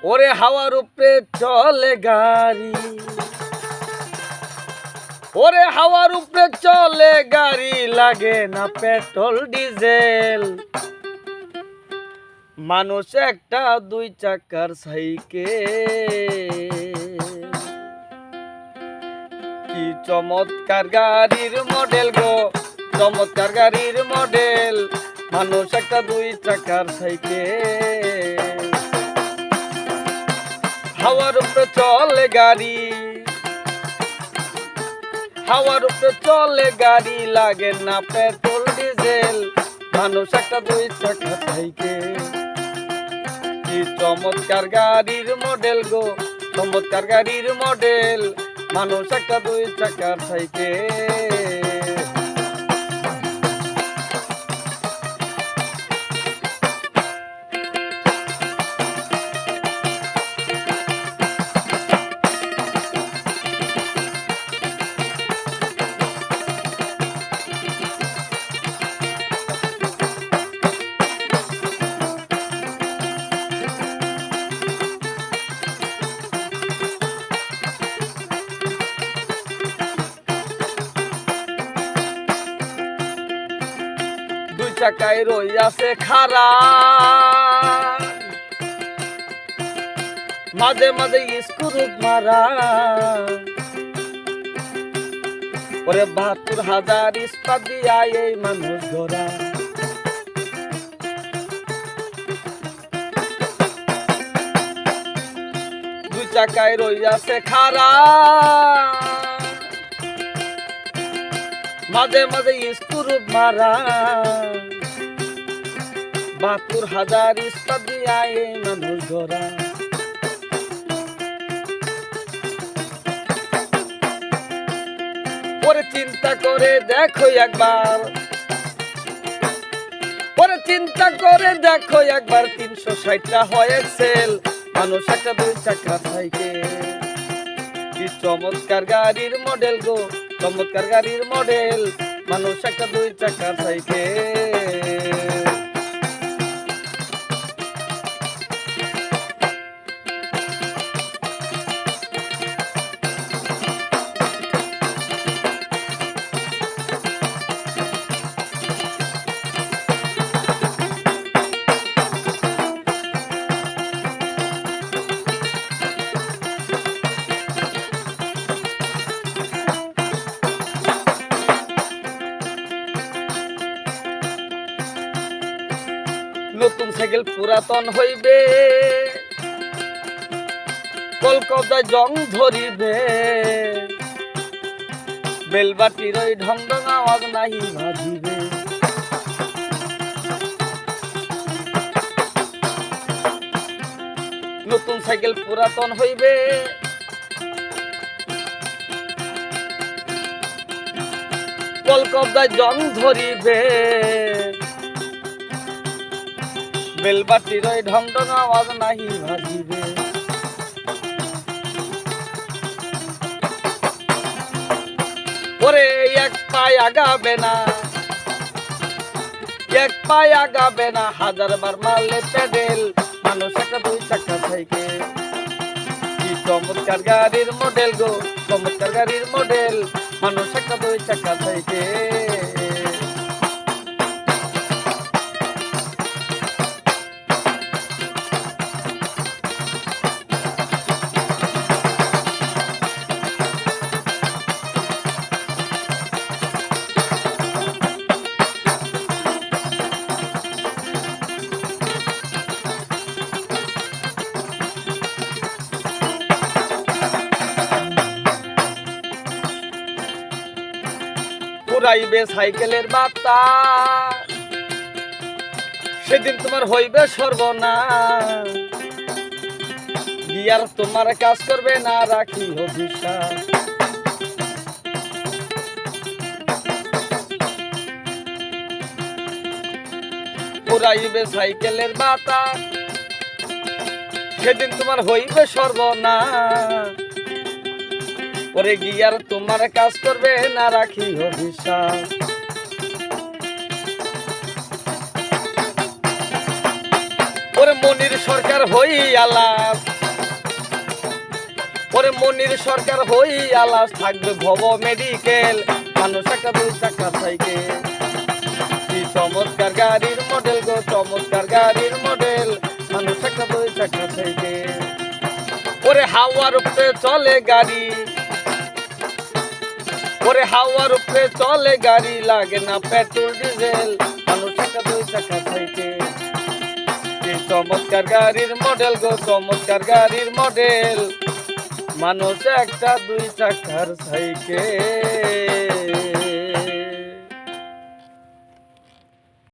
ওরে হাওয়ার উপরে চলে গাড়ি, ওরে হাওয়ার উপরে চলে গাড়ি, লাগে না পেট্রোল ডিজেল। মানুষ একটা দুই চাকার সাইকেল, কি চমৎকার গাড়ির মডেল গো, চমৎকার গাড়ির মডেল। মানুষ একটা দুই চাকার সাইকেল, হাওয়ার উপরে চলে গাড়ি, হাওয়ার উপরে চলে গাড়ি, লাগে না পেট্রোল ডিজেল। মানুষ একটা দুই চাকার সাইকেল, কি চমৎকার গাড়ির মডেল গো, চমৎকার গাড়ির মডেল। মানুষ একটা দুই চাকার সাইকেল। চাকায় রই আছে খারা, মাঝে মাঝে স্ক্রু মারা। ওরে ৭২,০০০ ইস্পাত দিয়া এই মানুষ ধরা। দুই চাকায় রই আছে খারা, মাঝে মাঝে স্ক্রু মারা। ৭২,০০০ ইস্পাত দিয়া এই মানুষ ধরা। ওরে চিন্তা করে দেখো একবার, ওরে চিন্তা করে দেখো একবার, ৩৬০টা হয় এক্সেল। মানুষ একটা দুই চাকা সাইকেল, কি চমৎকার গাড়ির মডেল গো, চমৎকার গাড়ির মডেল। মানুষ একটা দুই চাকার সাইকেল। নতুন সাইকেল পুরাতন হইবে, কলকাতায় জং ধরিবে। বেলবাটির ওই ঢং ঢং আওয়াজ নাহি বাজিবে। নতুন সাইকেল পুরাতন হইবে, কলকাতায় জং ধরিবে। বেলবাটির ওই ঢং ঢং আওয়াজ নাহি ভাজিবে। ওরে এক পায়ে আগাবে না, এক পায়ে আগাবে না, ১০০০ বার মারলে প্যাডেল। মানুষ একটা দুই চাকা সাইকেল, কি চমৎকার গাড়ির মডেল গো, চমৎকার গাড়ির মডেল। মানুষ একটা দুই চাকা সাইকেল। পুরাইবে সাইকেলের বাতাস, সেদিন তোমার হইবে সর্বনাশ। গিয়ার তোমার কাজ করবে না, রাখিও বিশ্বাস। পুরাইবে সাইকেলের বাতাস, সেদিন তোমার হইবে সর্বনাশ। ওরে গিয়ার তোমার কাজ করবে না, রাখিও বিশ্বাস। ওরে মনির সরকার হই আলাস, ওরে মনির সরকার হই আলাস, থাকবে ভব মেডিকেল, মানুষ একটা দুই চাকা সাইকেল। কি চমৎকার গাড়ির মডেল গো, চমৎকার গাড়ির মডেল, মানুষ একটা দুই চাকা সাইকেল। ওরে হাওয়ার উপরে চলে গাড়ি, ওরে হাওয়ার উপরে চলে গাড়ি, লাগে না পেট্রোল ডিজেল, মানুষ একটা দুই চাকা সাইকেল। কি চমৎকার গাড়ির মডেল গো, চমৎকার গাড়ির মডেল, মানুষ একটা দুই চাকার সাইকেল।